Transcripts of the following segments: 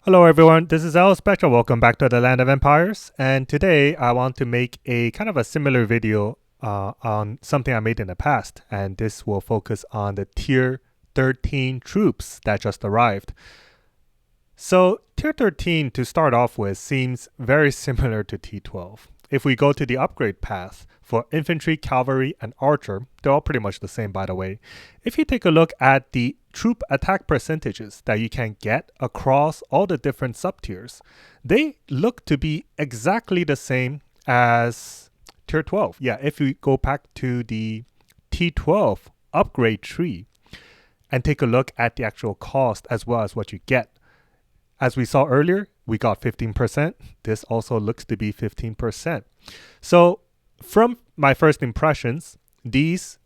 Hello everyone, this is Al Spectra. Welcome back to the Land of Empires. And today I want to make a kind of a similar video on something I made in the past. And this will focus on the Tier 13 troops that just arrived. So Tier 13 to start off with seems very similar to T12. If we go to the upgrade path for infantry, cavalry, and archer, they're all pretty much the same by the way. If you take a look at the troop attack percentages that you can get across all the different sub-tiers, they look to be exactly the same as Tier 12. Yeah, if we go back to the T12 upgrade tree and take a look at the actual cost as well as what you get, as we saw earlier, we got 15%. This also looks to be 15%. So from my first impressions, these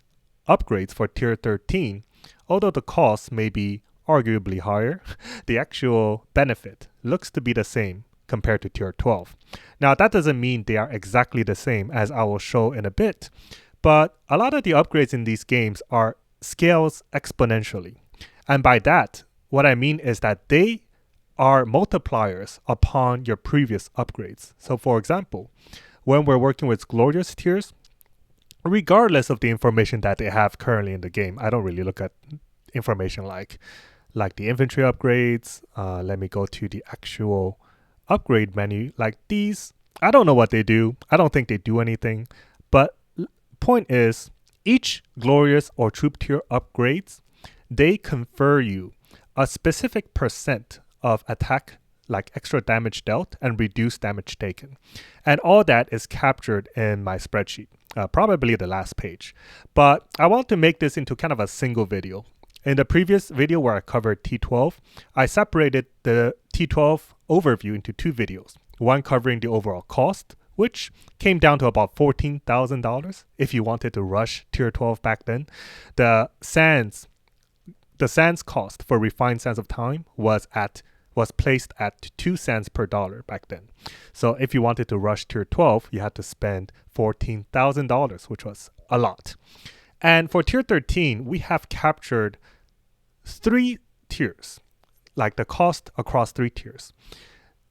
upgrades for Tier 13, although the cost may be arguably higher, the actual benefit looks to be the same compared to Tier 12. Now, that doesn't mean they are exactly the same, as I will show in a bit, but a lot of the upgrades in these games are scales exponentially. And by that, what I mean is that they are multipliers upon your previous upgrades. So for example, when we're working with glorious tiers, regardless of the information that they have currently in the game, I don't really look at information like the infantry upgrades. Let me go to the actual upgrade menu. Like these, I don't know what they do. I don't think they do anything. But point is, each glorious or troop tier upgrades, they confer you a specific percent of attack, like extra damage dealt and reduced damage taken. And all that is captured in my spreadsheet, probably the last page. But I want to make this into kind of a single video. In the previous video where I covered T12, I separated the T12 overview into two videos. One covering the overall cost, which came down to about $14,000 if you wanted to rush Tier 12 back then. The sands cost for refined sands of time was placed at 2 cents per dollar back then. So if you wanted to rush Tier 12, you had to spend $14,000, which was a lot. And for Tier 13, we have captured 3 tiers, like the cost across 3 tiers.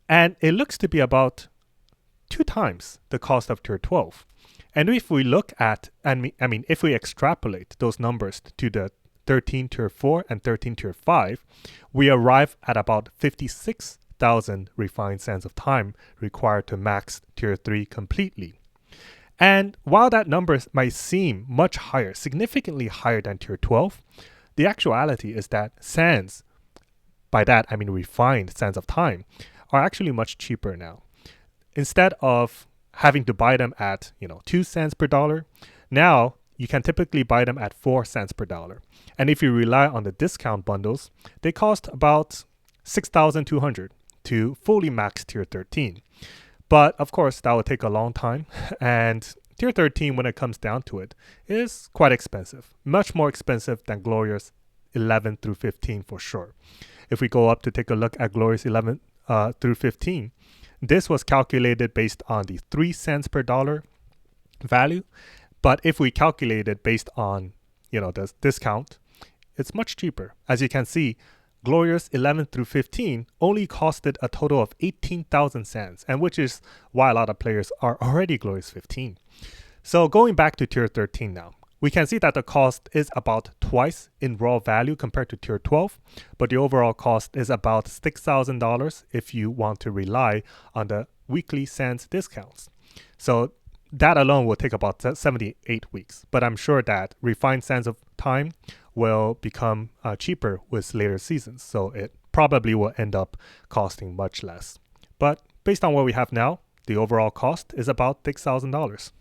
And it looks to be about 2 times the cost of Tier 12. And if we look at, if we extrapolate those numbers to the 13 Tier 4 and 13 Tier 5, we arrive at about 56,000 refined sands of time required to max Tier 3 completely. And while that number might seem much higher, significantly higher than Tier 12, the actuality is that sands, by that I mean refined sands of time, are actually much cheaper now. Instead of having to buy them at 2 cents per dollar, now you can typically buy them at 4 cents per dollar. And if you rely on the discount bundles, they cost about $6,200 to fully max Tier 13. But of course, that will take a long time. And Tier 13, when it comes down to it, is quite expensive. Much more expensive than Glorious 11 through 15 for sure. If we go up to take a look at Glorious 11 through 15, this was calculated based on the 3 cents per dollar value. But if we calculate it based on, the discount, it's much cheaper. As you can see, Glorious 11 through 15 only costed a total of 18,000 sands, and which is why a lot of players are already Glorious 15. So going back to Tier 13 now, we can see that the cost is about twice in raw value compared to Tier 12, but the overall cost is about $6,000 if you want to rely on the weekly sands discounts. So that alone will take about 78 weeks, but I'm sure that refined sands of time will become cheaper with later seasons, so it probably will end up costing much less. But based on what we have now, the overall cost is about $6,000.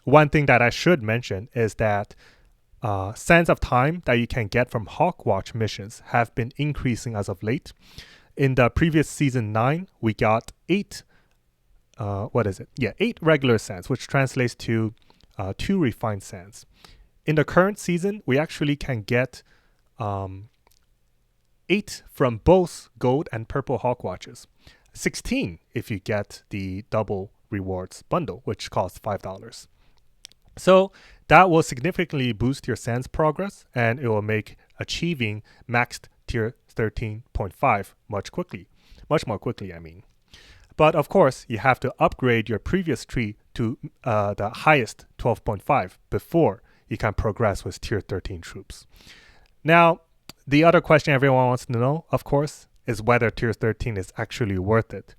One thing that I should mention is that sands of time that you can get from Hawkwatch missions have been increasing as of late. In the previous season 9, we got 8 regular sands, which translates to 2 refined sands. In the current season, we actually can get 8 from both gold and purple Hawkwatches. 16 if you get the double rewards bundle, which costs $5. So that will significantly boost your sands progress, and it will make achieving maxed tier 13.5 much more quickly, I mean. But of course, you have to upgrade your previous tree to the highest 12.5 before you can progress with tier 13 troops. Now, the other question everyone wants to know, of course, is whether tier 13 is actually worth it.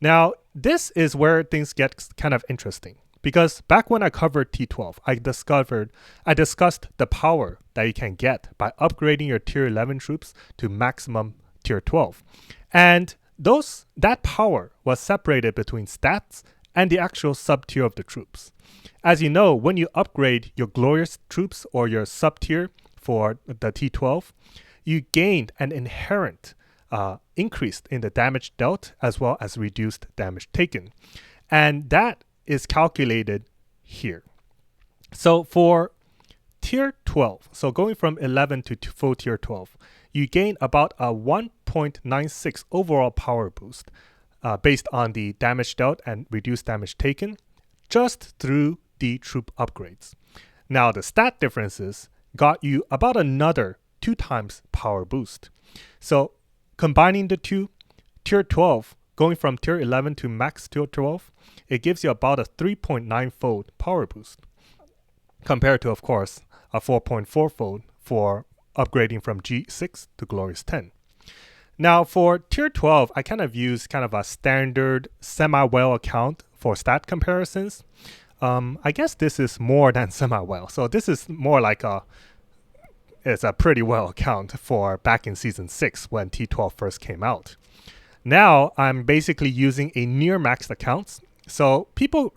Now, this is where things get kind of interesting, because back when I covered T12, I discussed the power that you can get by upgrading your tier 11 troops to maximum tier 12. And that power was separated between stats and the actual sub-tier of the troops. As you know, when you upgrade your glorious troops or your sub-tier for the T12, you gained an inherent increase in the damage dealt as well as reduced damage taken. And that is calculated here. So for tier 12, so going from 11 to full tier 12, you gain about a 1.96 overall power boost based on the damage dealt and reduced damage taken just through the troop upgrades. Now the stat differences got you about another 2 times power boost. So combining the two, tier 12, going from tier 11 to max tier 12, it gives you about a 3.9-fold power boost, compared to, of course, a 4.4-fold for upgrading from G6 to Glorious 10. Now for tier 12, I kind of use kind of a standard semi-well account for stat comparisons. I guess this is more than semi-well. So this is more like it's a pretty well account for back in season 6 when T12 first came out. Now I'm basically using a near maxed accounts. So people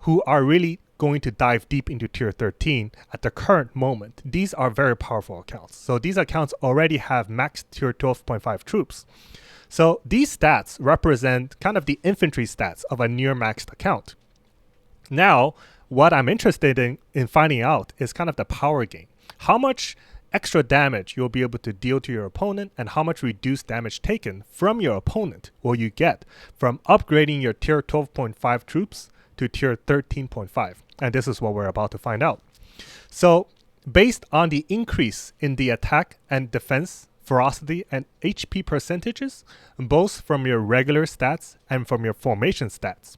who are really going to dive deep into tier 13 at the current moment, these are very powerful accounts. So these accounts already have maxed tier 12.5 troops. So these stats represent kind of the infantry stats of a near maxed account. Now, what I'm interested in finding out is kind of the power gain. How much extra damage you'll be able to deal to your opponent and how much reduced damage taken from your opponent will you get from upgrading your tier 12.5 troops to tier 13.5. And this is what we're about to find out. So based on the increase in the attack and defense, ferocity, and HP percentages, both from your regular stats and from your formation stats,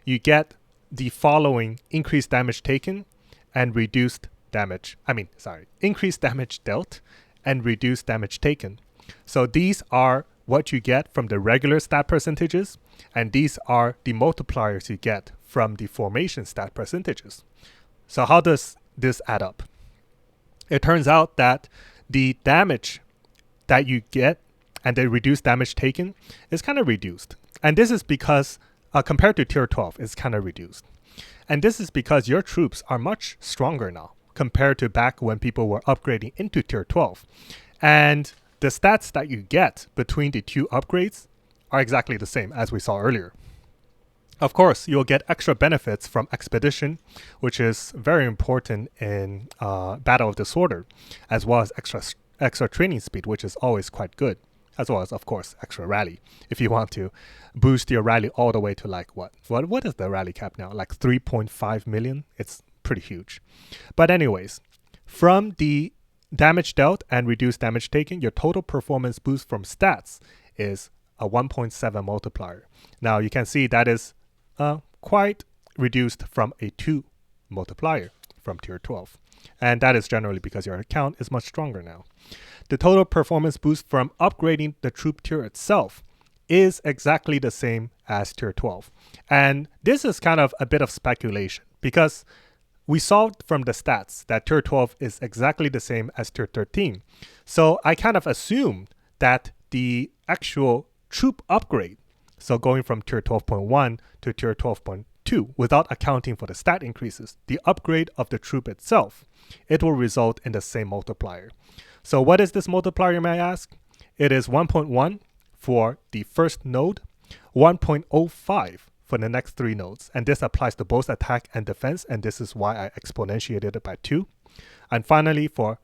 you get the following: increased damage taken and increased damage dealt and reduced damage taken. So these are what you get from the regular stat percentages, and these are the multipliers you get from the formation stat percentages. So how does this add up? It turns out that the damage that you get and the reduced damage taken is kind of reduced. And this is because compared to tier 12, it's kind of reduced. And this is because your troops are much stronger now compared to back when people were upgrading into tier 12. And the stats that you get between the two upgrades are exactly the same as we saw earlier. Of course, you'll get extra benefits from Expedition, which is very important in Battle of Disorder, as well as extra training speed, which is always quite good, as well as, of course, extra rally. If you want to boost your rally all the way to like what is the rally cap now? Like 3.5 million? It's pretty huge. But anyways, from the damage dealt and reduced damage taken, your total performance boost from stats is a 1.7 multiplier. Now you can see that is quite reduced from a 2 multiplier from tier 12. And that is generally because your account is much stronger now. The total performance boost from upgrading the troop tier itself is exactly the same as tier 12. And this is kind of a bit of speculation because we saw from the stats that tier 12 is exactly the same as tier 13. So I kind of assumed that the actual troop upgrade, so going from tier 12.1 to tier 12.2 without accounting for the stat increases, the upgrade of the troop itself, it will result in the same multiplier. So what is this multiplier, you may ask? It is 1.1 for the first node, 1.05 for the next 3 nodes. And this applies to both attack and defense, and this is why I exponentiated it by 2. And finally, for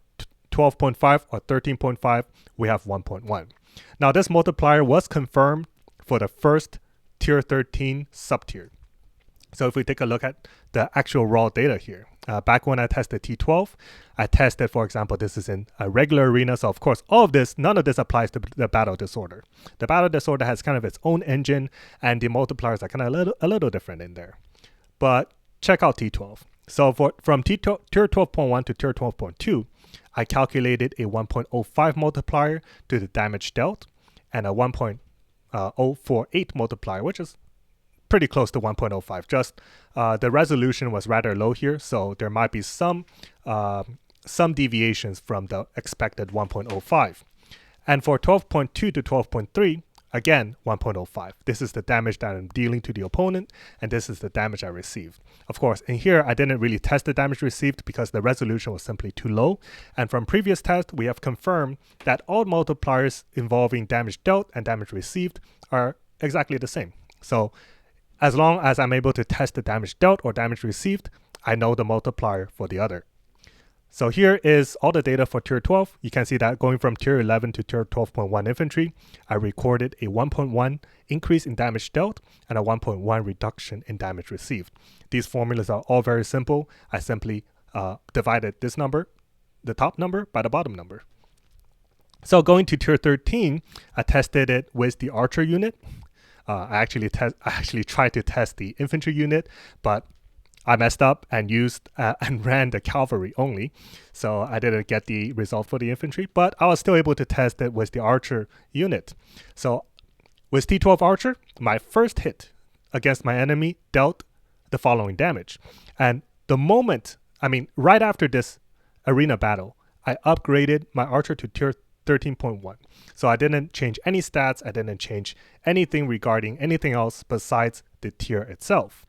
12.5 or 13.5, we have 1.1. Now this multiplier was confirmed for the first tier 13 subtier. So if we take a look at the actual raw data here, back when I tested T12, I tested, for example, this is in a regular arena. So of course, none of this applies to the battle disorder. The battle disorder has kind of its own engine, and the multipliers are kind of a little different in there. But check out T12. So from tier 12.1 to tier 12.2, I calculated a 1.05 multiplier to the damage dealt and a 1.048 multiplier, which is pretty close to 1.05. Just the resolution was rather low here, so there might be some deviations from the expected 1.05. And for 12.2 to 12.3, again 1.05. This is the damage that I'm dealing to the opponent, and this is the damage I received. Of course, in here I didn't really test the damage received because the resolution was simply too low. And from previous tests, we have confirmed that all multipliers involving damage dealt and damage received are exactly the same. So as long as I'm able to test the damage dealt or damage received, I know the multiplier for the other. So here is all the data for tier 12. You can see that going from tier 11 to tier 12.1 infantry, I recorded a 1.1 increase in damage dealt and a 1.1 reduction in damage received. These formulas are all very simple. I simply divided this number, the top number, by the bottom number. So going to tier 13, I tested it with the archer unit. I actually tried to test the infantry unit, but I messed up and used and ran the cavalry only, so I didn't get the result for the infantry, but I was still able to test it with the archer unit. So with T12 archer, my first hit against my enemy dealt the following damage. And the moment, right after this arena battle, I upgraded my archer to tier 13.1. So I didn't change any stats, I didn't change anything regarding anything else besides the tier itself.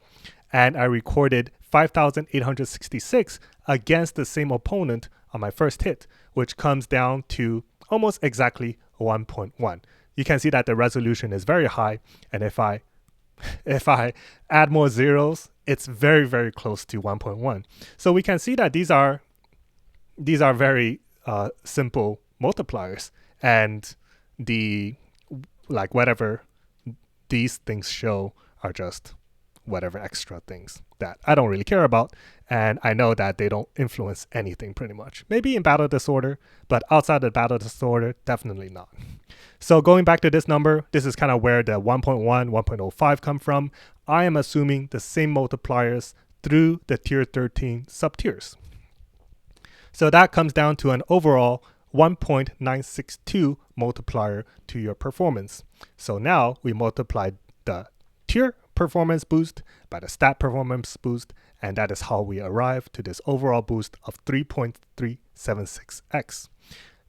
And I recorded 5,866 against the same opponent on my first hit, which comes down to almost exactly 1.1. You can see that the resolution is very high, and if I add more zeros, it's very, very close to 1.1. So we can see that these are very simple multipliers, and whatever these things show are just whatever extra things that I don't really care about, and I know that they don't influence anything pretty much. Maybe in battle disorder, but outside the battle disorder, definitely not. So going back to this number, this is kind of where the 1.1, 1.05 come from. I am assuming the same multipliers through the tier 13 sub-tiers. So that comes down to an overall 1.962 multiplier to your performance. So now we multiplied the tier performance boost by the stat performance boost, and that is how we arrive to this overall boost of 3.376x.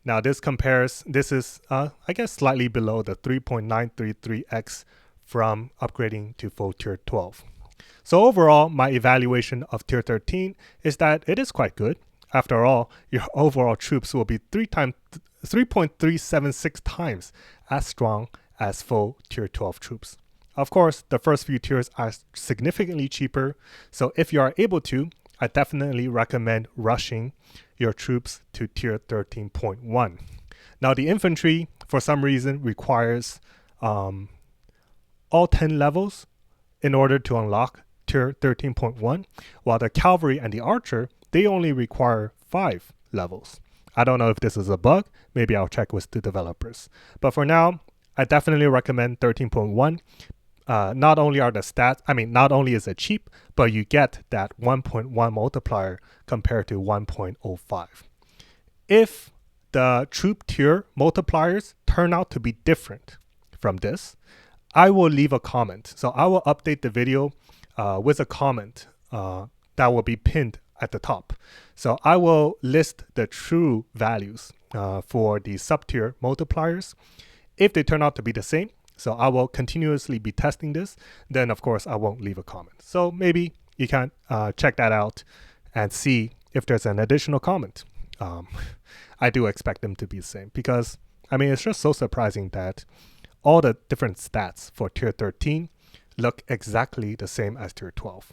Now this is I guess slightly below the 3.933x from upgrading to full tier 12. So overall, my evaluation of tier 13 is that it is quite good. After all, your overall troops will be 3.376 times as strong as full tier 12 troops. Of course, the first few tiers are significantly cheaper, so if you are able to, I definitely recommend rushing your troops to tier 13.1. Now the infantry, for some reason, requires all 10 levels in order to unlock tier 13.1, while the cavalry and the archer, they only require 5 levels. I don't know if this is a bug, maybe I'll check with the developers. But for now, I definitely recommend 13.1. Not only are the stats, not only is it cheap, but you get that 1.1 multiplier compared to 1.05. If the troop tier multipliers turn out to be different from this, I will leave a comment. So I will update the video with a comment that will be pinned at the top. So I will list the true values for the sub-tier multipliers. If they turn out to be the same, so I will continuously be testing this, then of course I won't leave a comment. So maybe you can check that out and see if there's an additional comment. I do expect them to be the same because, it's just so surprising that all the different stats for tier 13 look exactly the same as tier 12.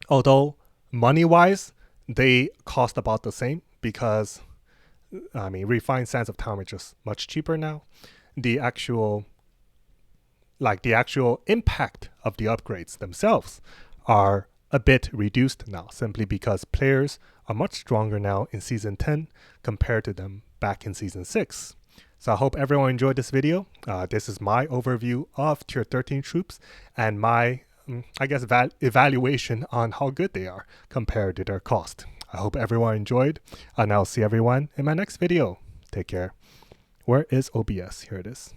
Although money-wise, they cost about the same because, refined sands of time are just much cheaper now. The actual impact of the upgrades themselves are a bit reduced now, simply because players are much stronger now in Season 10 compared to them back in Season 6. So I hope everyone enjoyed this video. This is my overview of Tier 13 troops and my, I guess, evaluation on how good they are compared to their cost. I hope everyone enjoyed, and I'll see everyone in my next video. Take care. Where is OBS? Here it is.